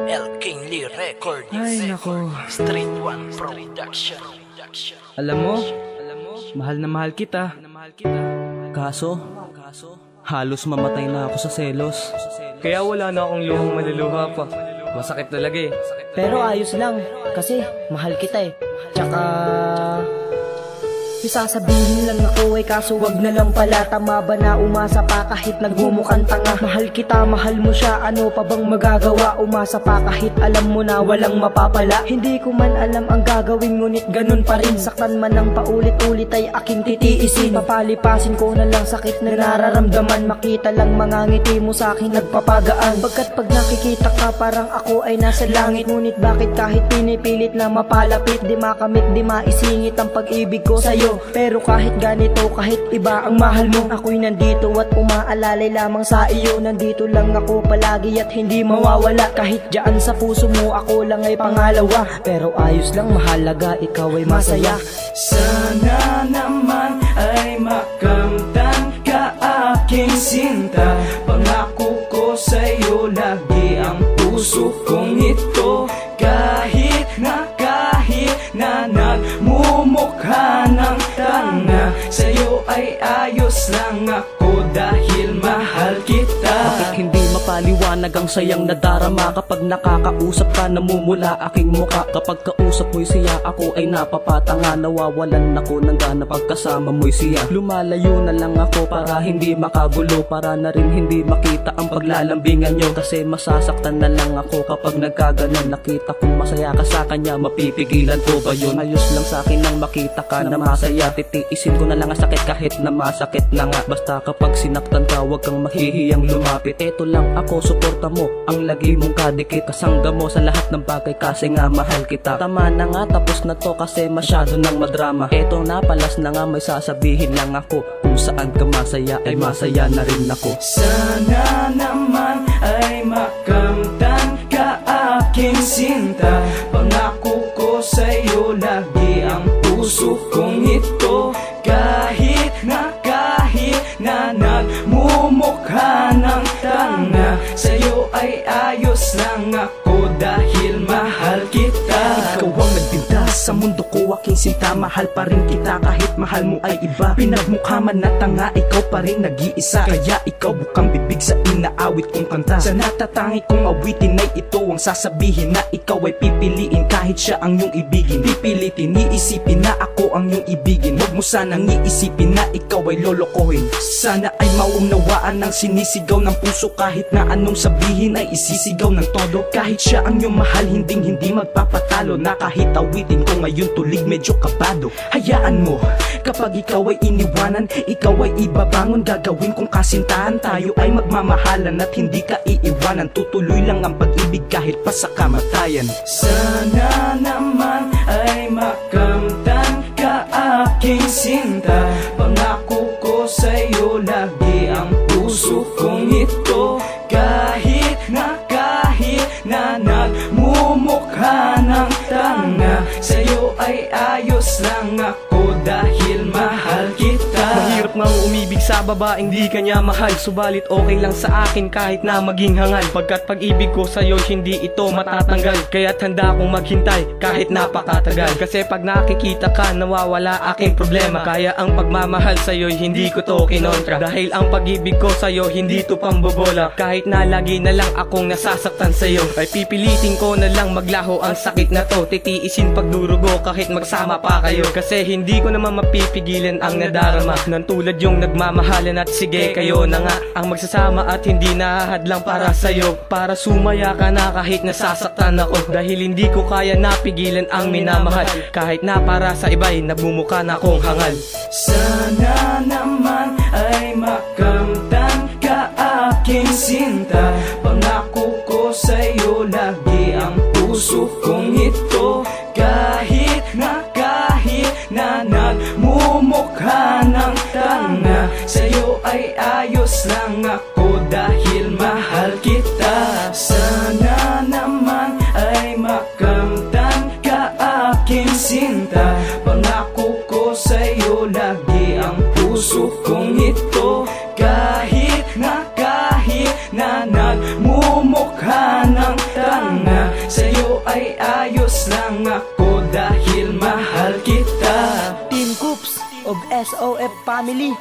El Kingly Recording. Ay nako, Street One Production. alam mo, mahal na mahal kita. Kaso, halos mamatay na ako sa selos. Kaya wala na akong luhang maluluha pa. Masakit talaga eh. Pero ayos lang, kasi mahal kita eh. Tsaka sasabihin lang ako ay kaso wag na lang pala. Tama ba na umasa pa kahit nagmumukhang tanga? Mahal kita, mahal mo siya, ano pa bang magagawa? Umasa pa kahit alam mo na walang mapapala. Hindi ko man alam ang gagawin, ngunit ganun pa rin. Saktan man ng paulit-ulit ay aking titiisin. Papalipasin ko na lang sakit na nararamdaman. Makita lang mga ngiti mo sa akin nagpapagaan. Pagkat pag nakikita ka parang ako ay nasa langit. Ngunit bakit kahit pinipilit na mapalapit, di makamit, di maisingit ang pag-ibig ko sa'yo. Pero kahit ganito, kahit iba ang mahal mo, ako'y nandito at umaalalay lamang sa iyo. Nandito lang ako palagi at hindi mawawala. Kahit dyan sa puso mo ako lang ay pangalawa. Pero ayos lang, mahalaga ikaw ay masaya. Sana naman ay makamtan ka aking sinta. Pangako ko sa'yo lagi ang puso kong ito. Kahit na nagmumukha ng tanga, sa'yo ay ayos lang ako dahil mahal kita. Bakit hindi mapaliwanag ang sayang nadarama kapag nakakausap ka, namumula aking muka? Kapag kausap mo'y siya, ako ay napapatanga. Nawawalan ako ng gana pagkasama mo'y siya. Lumalayo na lang ako para hindi makagulo, para na rin hindi makita ang paglalambingan nyo. Kasi masasaktan na lang ako kapag nagkaganon. Nakita kong masaya ka sa kanya, mapipigilan ko ba yun? Ayos lang sa akin nang makita ka na masaya. Titiisin ko na lang ang sakit kahit na masakit na nga. Basta kapag sinaktan ka, wag kang mahihiyang lumapit. Eto lang ako, suporta mo, ang lagi mong kadikit. Kasangga mo sa lahat ng bagay kasi nga mahal kita. Tama na nga, tapos na to kasi masyado nang madrama. Eto na, palas na nga, may sasabihin lang ako. Kung saan ka masaya ay masaya na rin ako. Sana naman ay makamtan ka aking sinta. Pangako ko sa'yo lagi ang puso kong ito. Kahit na nagmumukha ng tanga, sa'yo ay ayos lang ako dahil mahal kita. Ikaw ang nagbinta sa mundo ko, aking sinta. Mahal pa rin kita kahit mahal mo ay iba. Pinagmukha man na tanga, ikaw pa rin nag-iisa. Kaya ikaw bukang bibig sa inaawit kong kanta. Sa natatangi kong awitin ay ito ang sasabihin, na ikaw ay pipiliin kahit siya ang iyong ibigin. Pipilitin, iisipin na ako ang iyong ibigin. Huwag mo sanang iisipin na ikaw ay lolokohin. Sana ay maunawaan ng sinisigaw ng puso. Kahit na anong sabihin ay isisigaw ng todo. Kahit siya ang iyong mahal, hindi magpapatalo. Na kahit awitin ko ngayon tulig medyo kabado. Hayaan mo, kapag ikaw ay iniwanan, ikaw ay ibabangon. Gagawin kong kasintahan, tayo ay magmamahalan at hindi ka iiwanan. Tutuloy lang ang pag-ibig kahit pa sa kamatayan. Sana naman ay makamtan ka aking sinta. Pangako ko sa'yo lagi ang puso kong ito. Kahit na nagmumukha ng tanga, sa'yo ay ayos lang ako dahil mahal kita. Mahirap nga umibig sa babaeng di kanya mahal, subalit okay lang sa akin kahit na maging hangal. Pagkat pag-ibig ko sa'yo hindi ito matatanggal, kaya't handa akong maghintay kahit napakatagal. Kasi pag nakikita ka nawawala aking problema. Kaya ang pagmamahal sa'yo'y hindi ko to kinontra, dahil ang pag-ibig ko sa'yo hindi to pambobola. Kahit na lagi na lang akong nasasaktan sa'yo, ay pipilitin ko na lang maglaho ang sakit na to. Titiisin pagdurugo kahit magsama pa kayo, kasi hindi ko naman mapipigilan ang nadarama. Nang tulad yung nagmamahalan at sige kayo na nga ang magsasama at hindi nahahadlang para sa'yo. Para sumaya ka na kahit nasasaktan ako, dahil hindi ko kaya napigilan ang minamahal. Kahit na para sa iba'y nagmumukha na akong hangal. Sana naman ay makamtan ka aking sinta. Pangako ko sa'yo lagi ang puso kong ito. Kahit na nagmumukha ng tanga, sa'yo ay ayos lang ako dahil mahal kita. Sana naman ay makamtan ka aking sinta. Pangako ko sa'yo lagi ang puso kong ito. Kahit na nagmumukha ng tanga, lang ako dahil mahal kita. Team Coops of SOF Family.